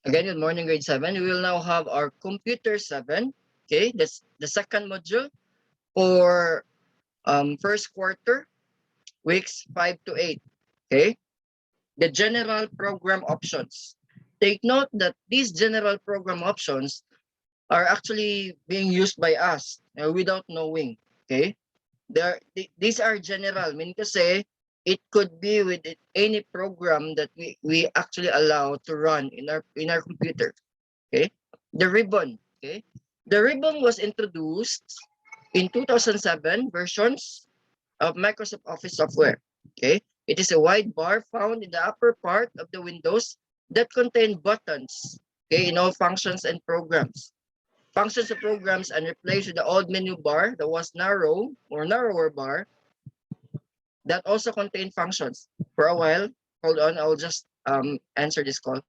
Again, good morning, grade 7. We will now have our computer 7. Okay, that's the second module for first quarter, weeks 5 to 8. Okay, the general program options. Take note that these general program options are actually being used by us without knowing. Okay, these are general, meaning to say it could be with any program that we actually allow to run in our computer. Okay, the ribbon. Okay, the ribbon was introduced in 2007 versions of Microsoft Office software. Okay, it is a wide bar found in the upper part of the windows that contain buttons. Okay, in all functions and programs. Functions of programs and replaced with the old menu bar that was narrow or narrower bar that also contain functions. For a while, hold on, I'll just answer this call.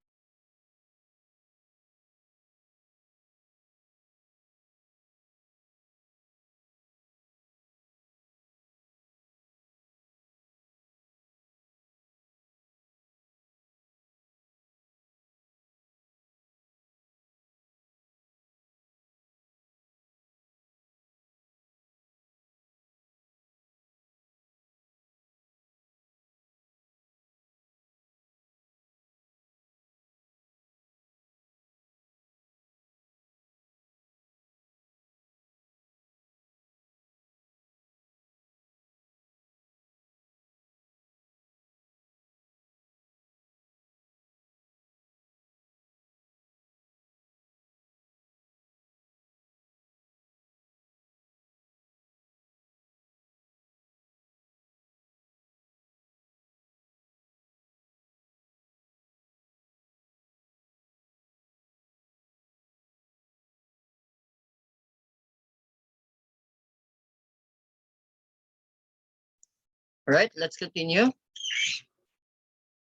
All right, let's continue.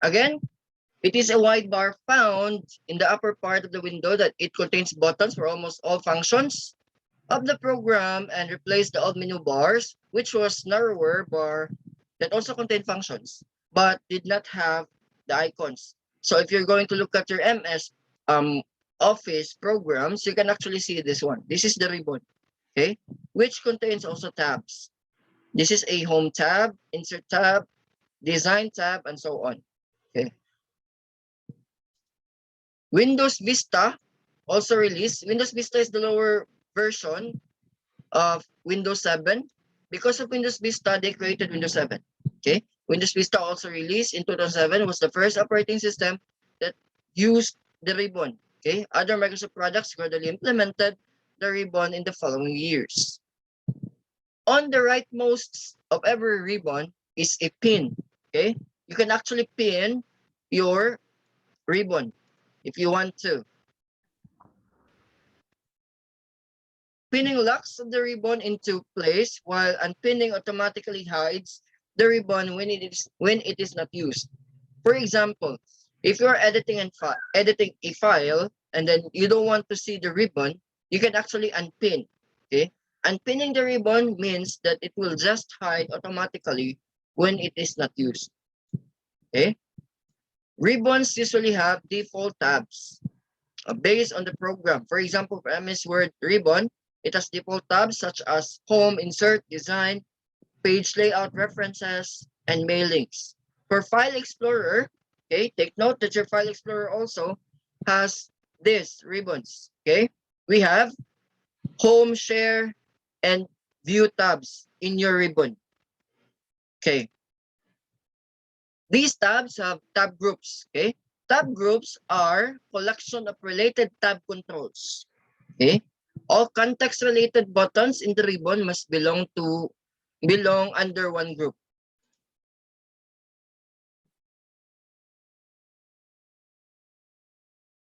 Again, it is a wide bar found in the upper part of the window that it contains buttons for almost all functions of the program and replace the old menu bars, which was narrower bar that also contained functions, but did not have the icons. So if you're going to look at your MS Office programs, you can actually see this one. This is the ribbon, okay, which contains also tabs. This is a home tab, insert tab, design tab, and so on. Okay. Windows Vista also released. Windows Vista is the lower version of Windows 7. Because of Windows Vista, they created Windows 7. Okay. Windows Vista also released in 2007 was the first operating system that used the ribbon. Okay. Other Microsoft products gradually implemented the ribbon in the following years. On the rightmost of every ribbon is a pin. Okay. You can actually pin your ribbon if you want to. Pinning locks the ribbon into place while unpinning automatically hides the ribbon when it is not used. For example, if you're editing a file and then you don't want to see the ribbon, you can actually unpin. Okay? Unpinning the ribbon means that it will just hide automatically when it is not used. Okay? Ribbons usually have default tabs based on the program. For example, for MS Word Ribbon, it has default tabs such as Home, Insert, Design, Page Layout, References, and Mailings. For File Explorer, okay, take note that your File Explorer also has these ribbons. Okay, we have Home, Share, and View tabs in your ribbon. Okay, these tabs have tab groups. Okay, tab groups are collection of related tab controls. Okay, all context-related buttons in the ribbon must belong under one group.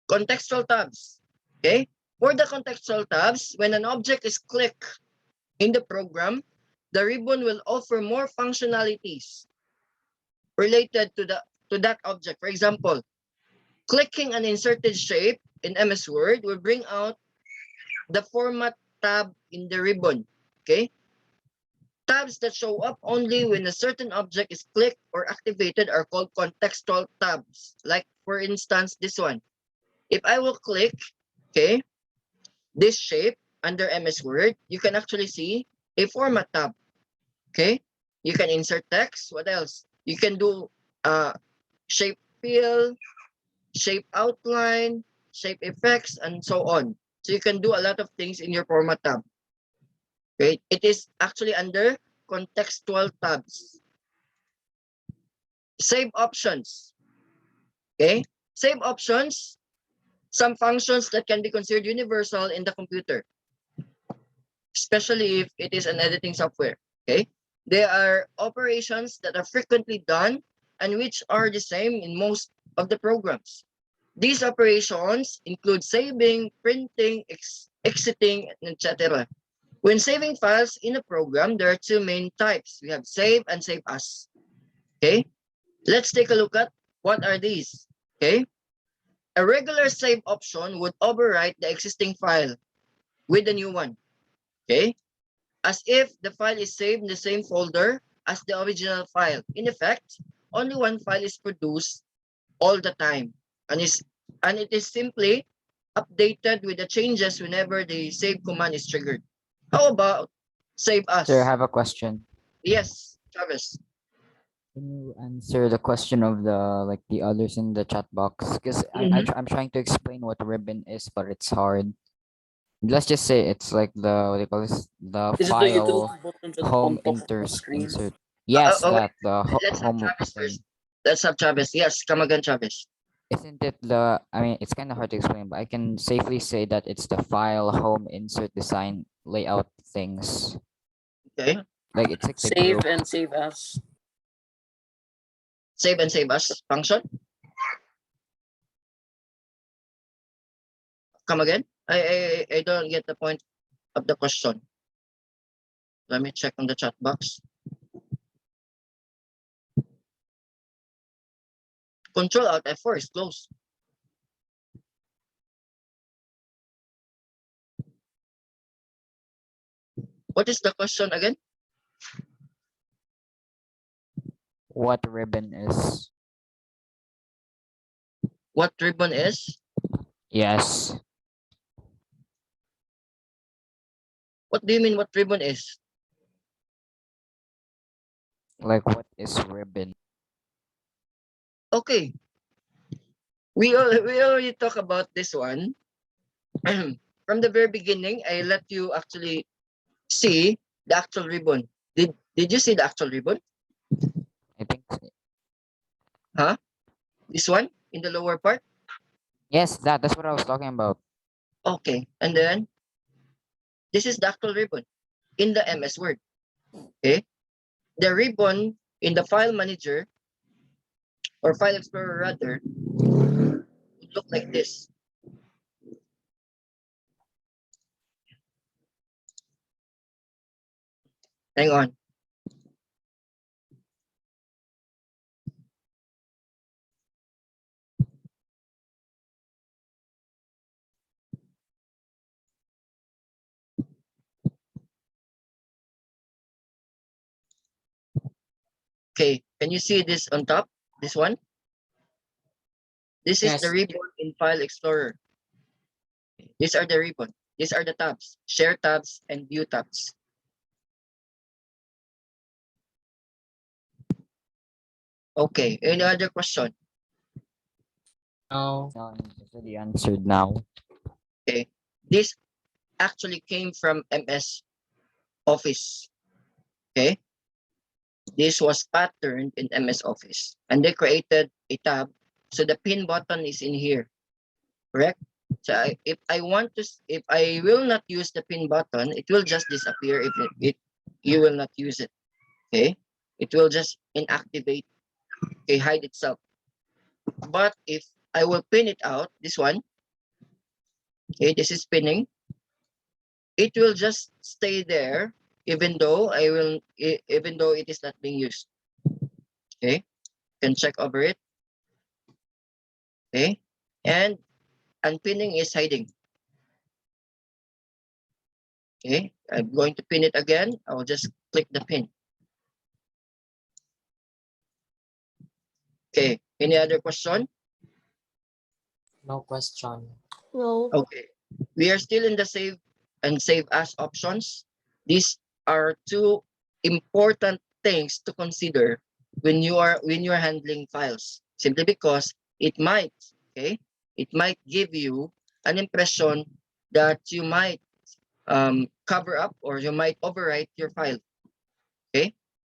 Contextual tabs. Okay, for the contextual tabs, when an object is clicked in the program, the ribbon will offer more functionalities related to that object. For example, clicking an inserted shape in MS Word will bring out the format tab in the ribbon. Okay, tabs that show up only when a certain object is clicked or activated are called contextual tabs. Like for instance, this one. If I will click, okay, this shape under MS Word, you can actually see a format tab. Okay, you can insert text. What else? You can do shape fill, shape outline, shape effects, and so on. So you can do a lot of things in your format tab. Okay, it is actually under contextual tabs. Save options. Okay, save options. Some functions that can be considered universal in the computer, especially if it is an editing software. Okay, there are operations that are frequently done and which are the same in most of the programs. These operations include saving, printing, exiting, etc. When saving files in a program, there are two main types. We have save and save as. Okay, let's take a look at what are these. Okay, a regular save option would overwrite the existing file with a new one. Okay, as if the file is saved in the same folder as the original file. In effect, only one file is produced all the time, and it is simply updated with the changes whenever the save command is triggered. How about save Sir, I as? have a question. Yes, Travis. Can you answer the question of the others in the chat box? Because I'm trying to explain what ribbon is, but it's hard. Let's just say it's like the what do you call this? The Is it the utility file buttons home on top of the screen? insert. Yes, Wait, that the let's have home Travis thing. first. Let's have Travis. Yes, come again, Travis. Isn't it the? I mean, it's kind of hard to explain, but I can safely say that it's the file home insert design layout things. Okay, Like it's like the Save group. and save as. save and save as function. Come again. I don't get the point of the question. Let me check on the chat box. Control Alt F4 is closed. What is the question again? What ribbon is? What ribbon is? Yes. What do you mean what ribbon is? Like what is ribbon? Okay. We already talked about this one. From the very beginning, I let you actually see the actual ribbon. Did you see the actual ribbon? I think Huh? This one in the lower part? yes, that's what I was talking about. Okay. And then this is the actual ribbon in the MS Word. Okay. The ribbon in the file manager or file explorer rather would look like this. Hang on. Okay. Can you see this on top? This one? This is the Yes. ribbon in File Explorer. These are the ribbon. These are the tabs, Share tabs and View tabs. Okay, any other question? No. No, it's already answered now. Okay, this actually came from MS Office. Okay, this was patterned in MS Office, and they created a tab. So the pin button is in here, correct? So if I want to, if I will not use the pin button, it will just disappear if you will not use it. Okay, it will just inactivate, okay, hide itself. But if I will pin it out, this one, okay, this is pinning, it will just stay there even though even though it is not being used. Okay, you can check over it. Okay, and unpinning is hiding. Okay, I'm going to pin it again. I will just click the pin. Okay, any other question? No question. No. Okay. We are still in the save and save as options. These are two important things to consider when you're handling files. Simply because it might, okay, it might give you an impression that you might cover up or you might overwrite your file. Okay.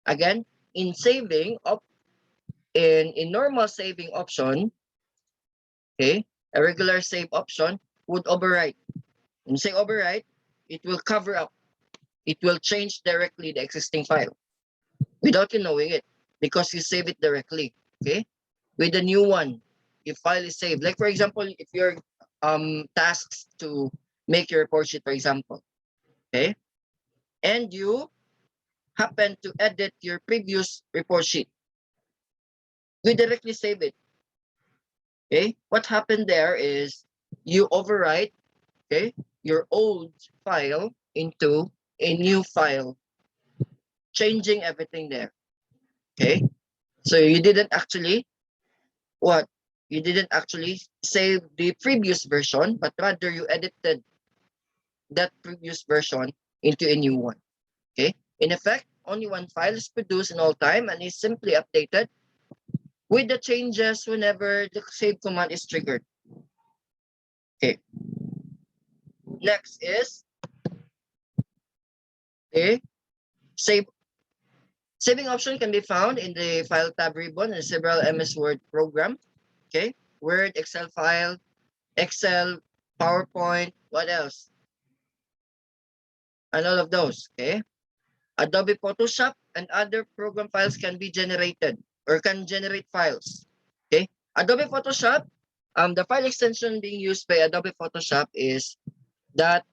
Again, in saving up in normal saving option, okay, a regular save option would overwrite. When you say overwrite, it will cover up. It will change directly the existing file without you knowing it because you save it directly. Okay. With the new one, if file is saved, like for example, if you're tasks to make your report sheet, for example, okay, and you happen to edit your previous report sheet, you directly save it. Okay. What happened there is you overwrite, okay, your old file into a new file, changing everything there. Okay. So you didn't actually what? You didn't actually save the previous version, but rather you edited that previous version into a new one. Okay. In effect, only one file is produced in all time and is simply updated with the changes whenever the save command is triggered. Okay. Next is a save. Saving option can be found in the File tab ribbon in several MS Word program. Okay. Word, Excel file, Excel, PowerPoint, what else? And all of those. Okay. Adobe Photoshop and other program files can be generated or can generate files. Okay. Adobe Photoshop, the file extension being used by Adobe Photoshop is that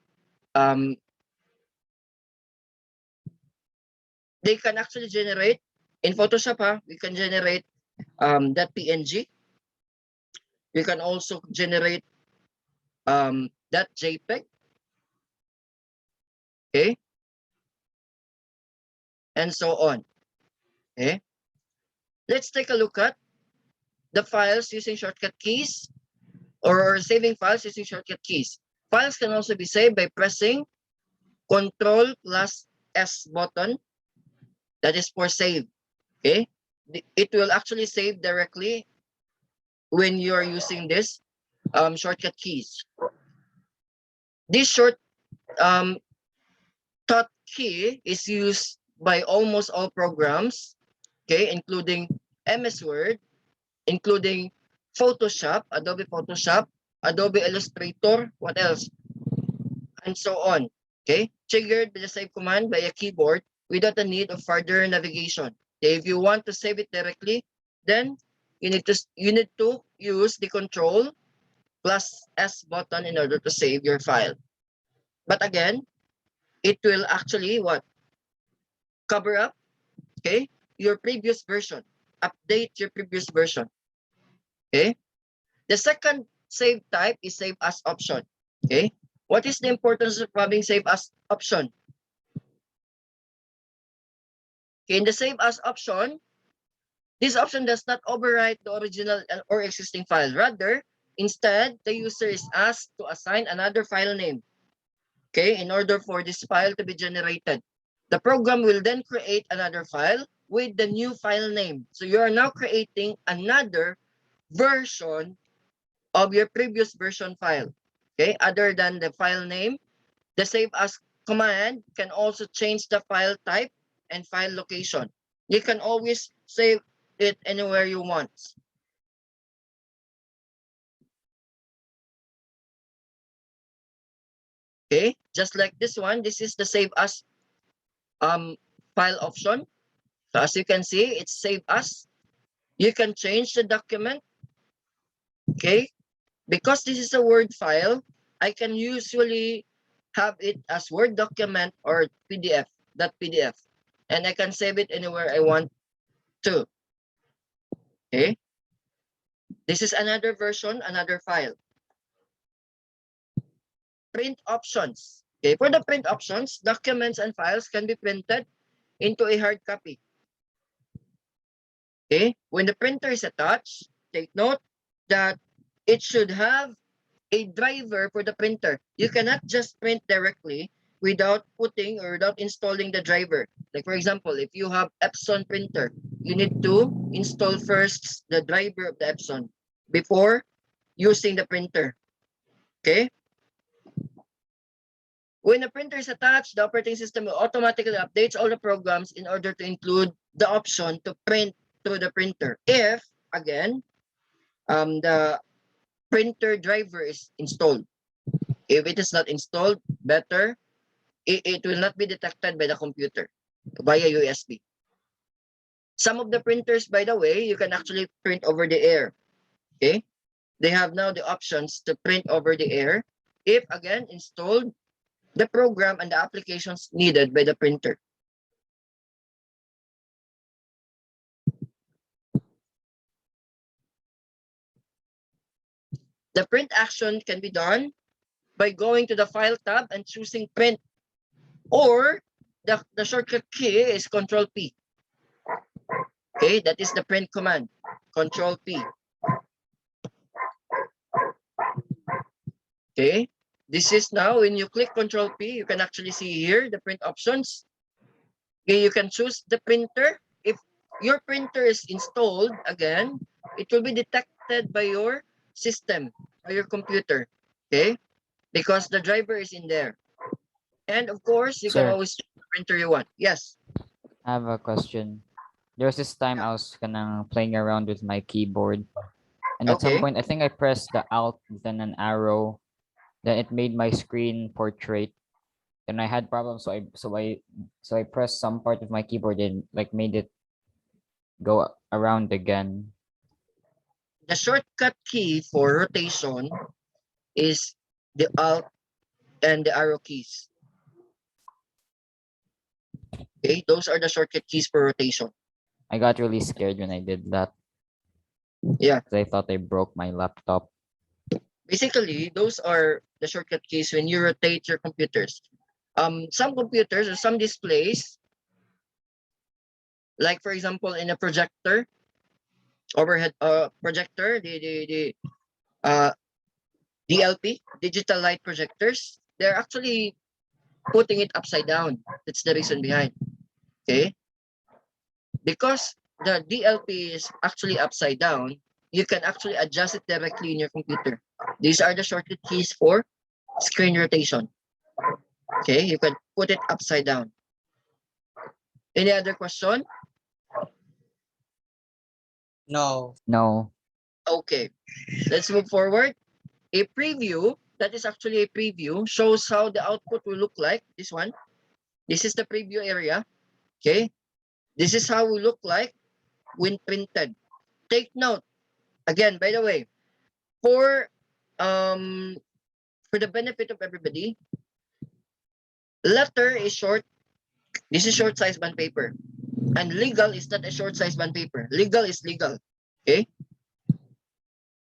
they can actually generate in Photoshop, we can generate that PNG. We can also generate that JPEG. Okay. And so on. Okay. Let's take a look at the files using shortcut keys or saving files using shortcut keys. Files can also be saved by pressing Ctrl+S button. That is for save. Okay. It will actually save directly when you are using this shortcut keys. This short cut key is used by almost all programs, okay, including MS Word, including Photoshop, Adobe Photoshop, Adobe Illustrator, what else, and so on. Okay, triggered by the save command by a keyboard without the need of further navigation. Okay, if you want to save it directly, then you need to use the Ctrl+S button in order to save your file. But again, it will actually what? Cover up, okay, your previous version. Update your previous version. Okay. The second save type is save as option. Okay. What is the importance of having save as option? Okay, in the save as option, this option does not overwrite the original or existing file. Rather, instead, the user is asked to assign another file name. Okay, in order for this file to be generated. The program will then create another file with the new file name. So you are now creating another version of your previous version file. Okay, other than the file name, the save as command can also change the file type and file location. You can always save it anywhere you want. Okay, just like this one, this is the save as file option. So as you can see, it's save as. You can change the document. Okay, because this is a Word file, I can usually have it as Word document or PDF, .pdf, and I can save it anywhere I want to. Okay, this is another version, another file. Print options. Okay, for the print options, documents and files can be printed into a hard copy. Okay, when the printer is attached, take note that it should have a driver for the printer. You cannot just print directly without putting or without installing the driver. Like for example, if you have Epson printer, you need to install first the driver of the Epson before using the printer. Okay? When a printer is attached, the operating system will automatically update all the programs in order to include the option to print through the printer. If, again, the printer driver is installed. If it is not installed, better, it will not be detected by the computer via USB. Some of the printers, by the way, you can actually print over the air. Okay? They have now the options to print over the air if, again, installed the program and the applications needed by the printer. The print action can be done by going to the File tab and choosing Print, or the shortcut key is Control P. Okay, that is the print command, Control P. Okay, this is now when you click Control P, you can actually see here the print options. Okay, you can choose the printer. If your printer is installed, again, it will be detected by your system, by your computer. Okay, because the driver is in there. And of course, you can Sir, always choose the printer you want. Yes. I have a question. There was this time I was kinda playing around with my keyboard, and at some Okay. point I think I pressed the Alt, then an arrow, then it made my screen portrait, and I had problems. So I pressed some part of my keyboard and like made it go around again. The shortcut key for rotation is the Alt and the arrow keys. Okay, those are the shortcut keys for rotation. I got really scared when I did that. Yeah. 'Cause I thought I broke my laptop. Basically, those are the shortcut keys when you rotate your computers. Some computers or some displays, like for example in a projector, overhead projector, the uh DLP, digital light projectors, they're actually putting it upside down. That's the reason behind. Okay, because the DLP is actually upside down, you can actually adjust it directly in your computer. These are the shortcut keys for screen rotation. Okay, you can put it upside down. Any other question? No. No. Okay, let's move forward. A preview, that is actually a preview, shows how the output will look like. This one. This is the preview area. Okay, this is how it will look like when printed. Take note, again, by the way, for the benefit of everybody, letter is short. This is short size bond paper. And legal is not a short size bond paper. Legal is legal. Okay?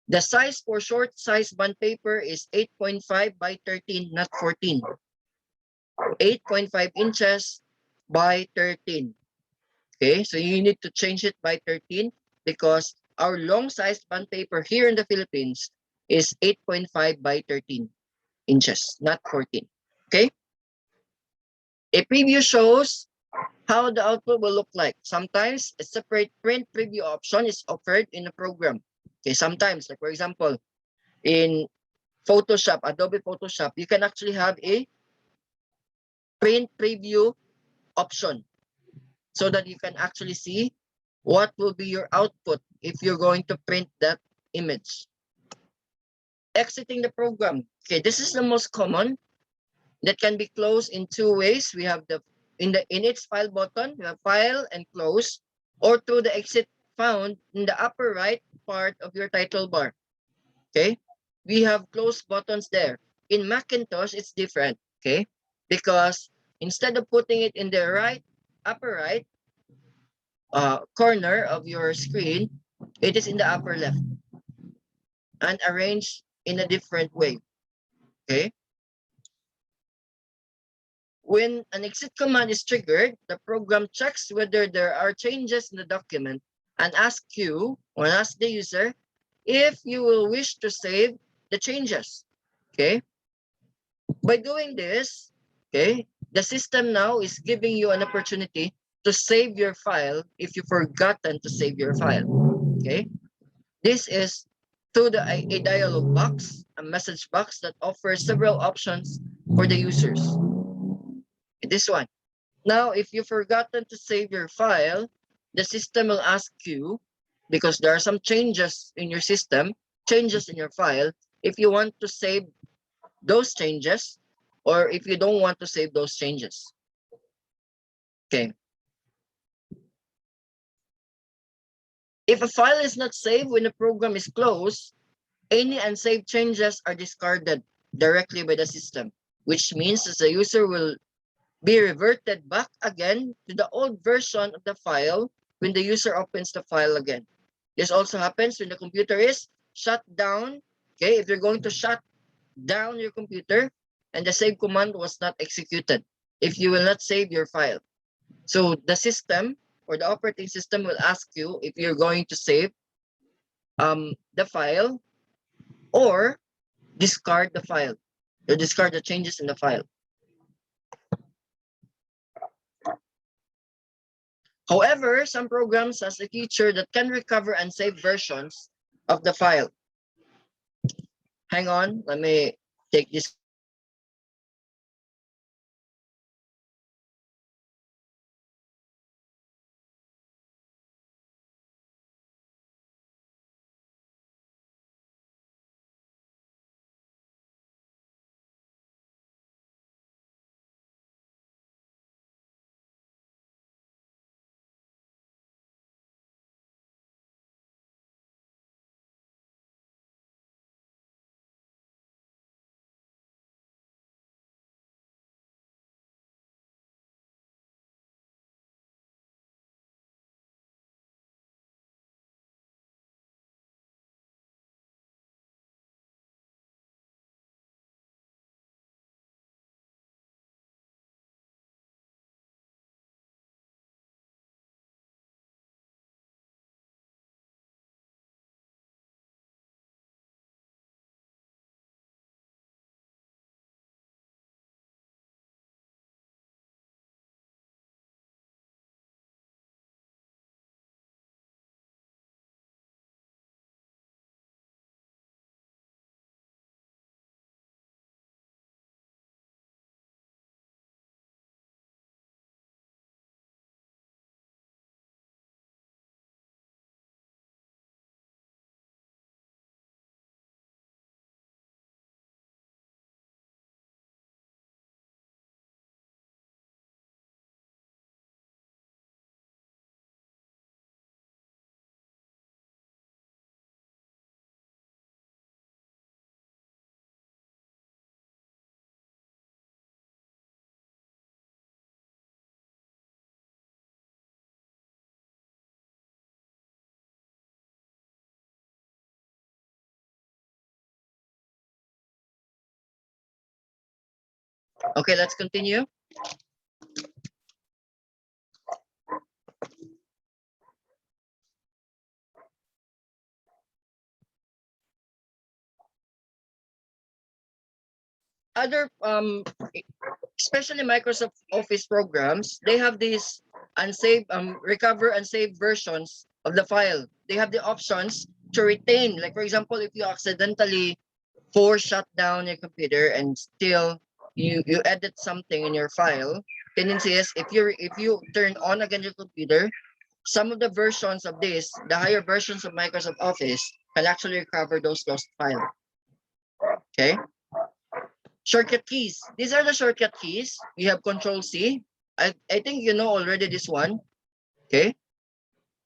The size for short size bond paper is 8.5 by 13, not 14. 8.5 inches by 13. Okay, so you need to change it by 13 because our long size bond paper here in the Philippines is 8.5 by 13 inches, not 14. Okay? A preview shows how the output will look like. Sometimes a separate print preview option is offered in a program. Okay, sometimes, like for example, in Photoshop, Adobe Photoshop, you can actually have a print preview option so that you can actually see what will be your output if you're going to print that image. Exiting the program. Okay, this is the most common that can be closed in two ways. We have the in its file button, we have file and close, or through the exit found in the upper right part of your title bar. Okay, we have close buttons there. In Macintosh, it's different. Okay, because instead of putting it in the upper right corner of your screen, it is in the upper left and arranged in a different way. Okay. When an exit command is triggered, the program checks whether there are changes in the document and asks you or asks the user if you will wish to save the changes. Okay. By doing this, okay, the system now is giving you an opportunity to save your file if you've forgotten to save your file. Okay. This is through a dialog box, a message box that offers several options for the users. This one. Now, if you've forgotten to save your file, the system will ask you, because there are some changes in your system, changes in your file, if you want to save those changes or if you don't want to save those changes. Okay. If a file is not saved when the program is closed, any unsaved changes are discarded directly by the system, which means that the user will be reverted back again to the old version of the file when the user opens the file again. This also happens when the computer is shut down. Okay, if you're going to shut down your computer and the save command was not executed, if you will not save your file. So the system or the operating system will ask you if you're going to save the file or discard the file or discard the changes in the file. However, some programs has a feature that can recover unsaved versions of the file. Hang on, let me take this. Okay, let's continue. Other especially Microsoft Office programs, they have these unsaved recover unsaved versions of the file. They have the options to retain. Like for example, if you accidentally force shut down your computer and still you edit something in your file, tendency is if you turn on again your computer, some of the versions of this, the higher versions of Microsoft Office, can actually recover those lost files. Okay. Shortcut keys. These are the shortcut keys. We have Control C. I think you know already this one. Okay.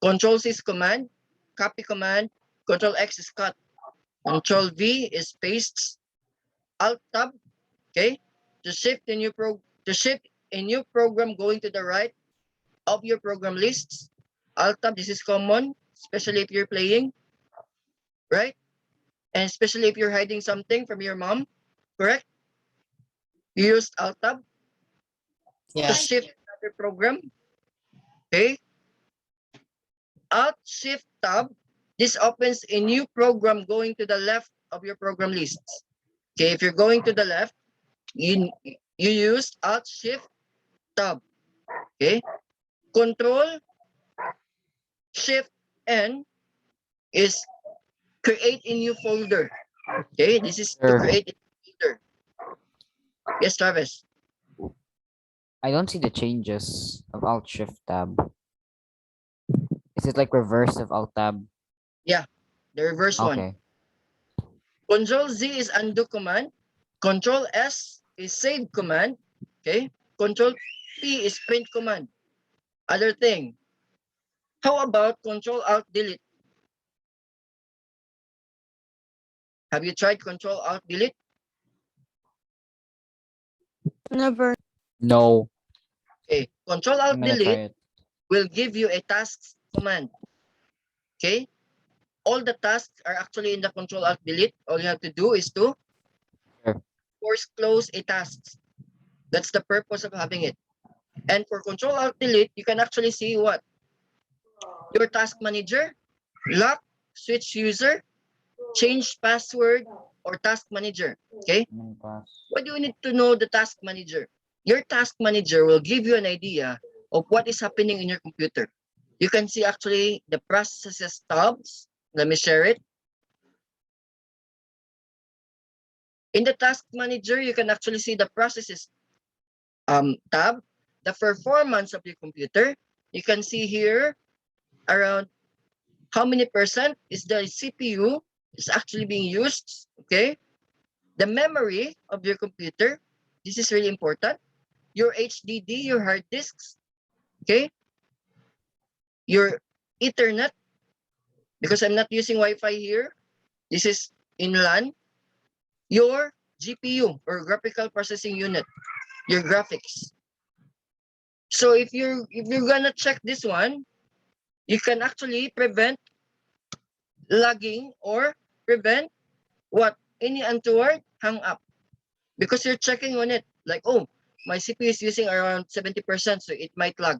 Control C is command, copy command, Control X is cut, Control V is pastes, Alt Tab, okay, to shift a new program going to the right of your program lists. Alt Tab, this is common, especially if you're playing, right? And especially if you're hiding something from your mom, correct? You use Alt Tab to shift another program. Okay. Alt Shift Tab this opens a new program going to the left of your program lists. Okay, if you're going to the left, you use Alt Shift Tab. Okay, Control Shift N is create a new folder. Okay, this is to Sure. create a folder. Yes, Travis. I don't see the changes of Alt Shift Tab. Is it like reverse of Alt Tab? Yeah, the reverse one. Okay. Control Z is undo command. Control S is save command. Okay. Control P is print command. Other thing. How about Control Alt Delete? Have you tried Control Alt Delete? Never. No. Okay. Control I'm Alt gonna try Delete it. will give you a tasks command. Okay. All the tasks are actually in the Control Alt Delete. All you have to do is to Sure. force close a task. That's the purpose of having it. And for Control Alt Delete, you can actually see what? Your task manager, lock, switch user, change password, or task manager. Okay? Why do you need to know the task manager? Your task manager will give you an idea of what is happening in your computer. You can see actually the processes tabs. Let me share it. In the task manager, you can actually see the processes tab, the performance of your computer. You can see here around how many percent is the CPU is actually being used. Okay. The memory of your computer. This is really important. Your HDD, your hard disks. Okay. Your Ethernet, because I'm not using Wi-Fi here. This is in LAN. Your GPU or graphical processing unit, your graphics. So if you're gonna check this one, you can actually prevent lagging or prevent what any untoward hang up because you're checking on it like, oh, my CPU is using around 70%, so it might lag.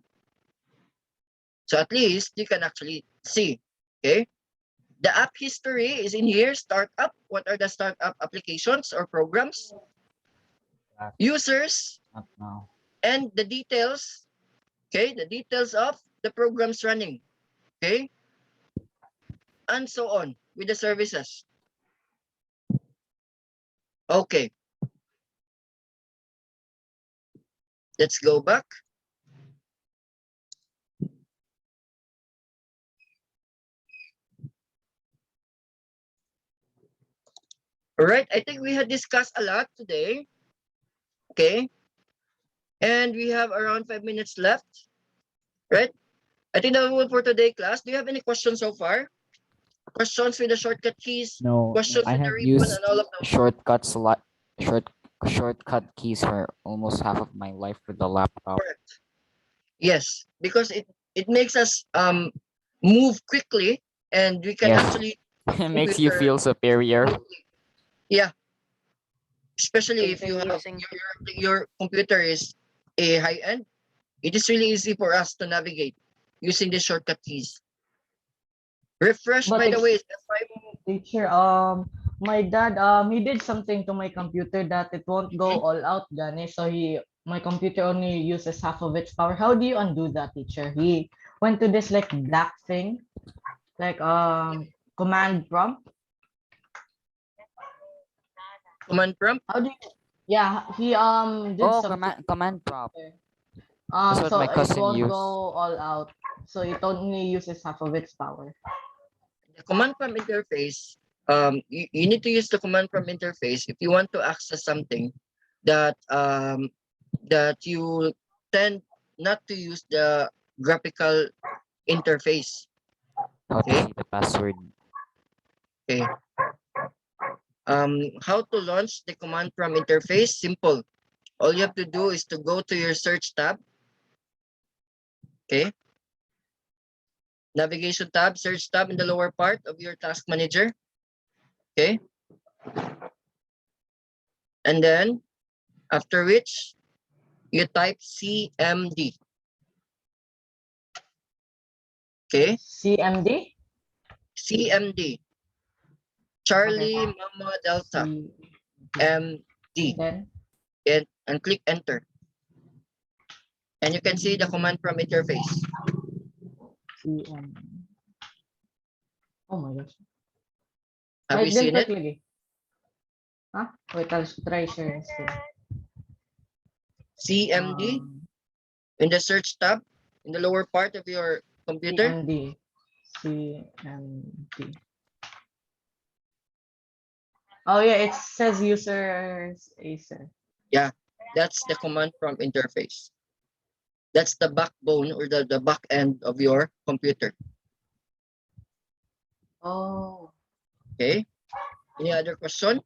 So at least you can actually see. Okay. The app history is in here. Startup. What are the startup applications or programs? Users Not now. and the details. Okay, the details of the programs running. Okay, and so on with the services. Okay, let's go back. All right, I think we had discussed a lot today. Okay, and we have around 5 minutes left. Right, I think that will for today, class. Do you have any questions so far? Questions with the shortcut keys? No, Questions I with the have ribbon used and all of those? shortcuts a lot. Shortcut keys for almost half of my life with the laptop. Correct. Yes, because it makes us move quickly, and we can Yes. actually It makes you feel superior. yeah, especially if you They're have using- your computer is a high end. It is really easy for us to navigate using the shortcut keys. Refresh, But by the way, is teacher, my dad, he did something to my computer that it won't go all out, Gani. So my computer only uses half of its power. How do you undo that, teacher? He went to this like black thing, like command prompt. command prompt. How do you? Yeah, he did Oh, something. command prompt. That's what So my it cousin won't used. go all out. So it only uses half of its power. The command prompt interface. You need to use the command prompt interface if you want to access something that that you tend not to use the graphical interface. How to Okay. see the password. Okay. How to launch the command prompt interface? Simple. All you have to do is to go to your search tab. Okay. Navigation tab, search tab in the lower part of your task manager. Okay. And then after which you type CMD. Okay. CMD. CMD. Charlie Mama Delta. C, MD. then And click enter. And you can see the command prompt interface. CM. Oh my gosh. Have you Wait, seen it? lagi. Huh? Wait, I'll try sharing screen. CMD in the search tab in the lower part of your computer. CMD. CMD. Oh yeah, it says user Acer. That's the command prompt interface. That's the backbone or the back end of your computer. Oh, Okay. Any other question?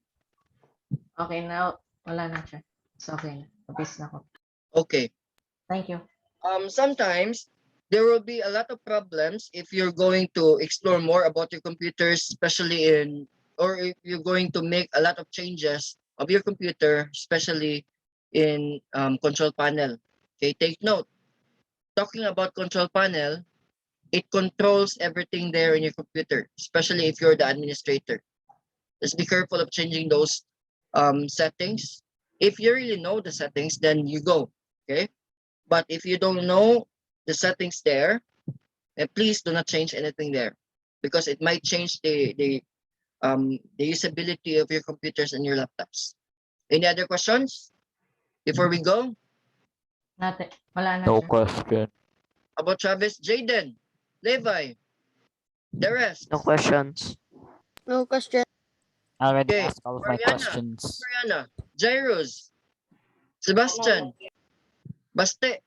okay, now wala na siya. It's okay na. Tapos na ako. Okay. Thank you. Sometimes there will be a lot of problems if you're going to explore more about your computers, especially or if you're going to make a lot of changes of your computer, especially in control panel. Okay, take note. Talking about control panel, it controls everything there in your computer, especially if you're the administrator. Just be careful of changing those settings. If you really know the settings, then you go. Okay. But if you don't know the settings there, please do not change anything there because it might change the usability of your computers and your laptops. Any other questions before we go? Wala na No siya. question. About Travis, Jaden, Levi, the rest. No questions. No question. I already Okay, asked all of my Mariana. questions. Mariana, Jairus, Sebastian, Baste.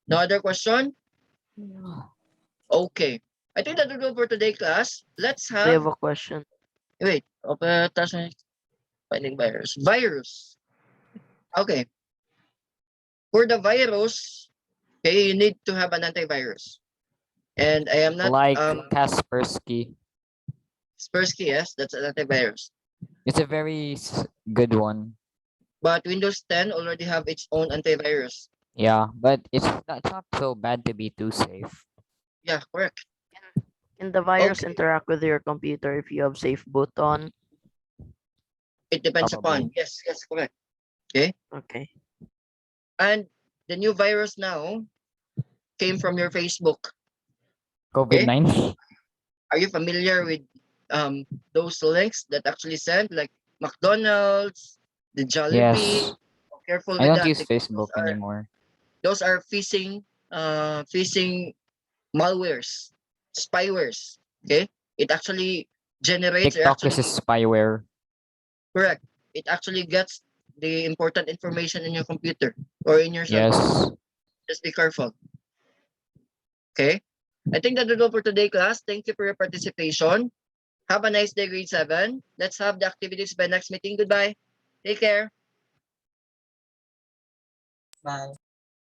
No other question? Okay. I think that will go for today, class. Let's I have have. a question. Wait. Finding virus. Virus. Okay. For the virus, okay, you need to have an antivirus. And I am not Like Kaspersky. Kaspersky, yes, that's an antivirus. It's a very good one. But Windows 10 already have its own antivirus. Yeah, but it's not so bad to be too safe. Yeah, correct. Can the virus Okay. interact with your computer if you have safe boot on? It depends upon. Probably. Yes, correct. Okay. And the new virus now came from your Facebook. COVID-19. Are you familiar with those links that actually sent like McDonald's, the Jollibee? Yes. Careful I with don't that use because Facebook anymore. those are phishing malwares, spywares. Okay, it actually generates or TikTok actually is a spyware. correct. It actually gets the important information in your computer or in your cell phone. Yes. Just be careful. Okay. I think that will go for today, class. Thank you for your participation. Have a nice day, grade 7. Let's have the activities by next meeting. Goodbye. Take care. Bye.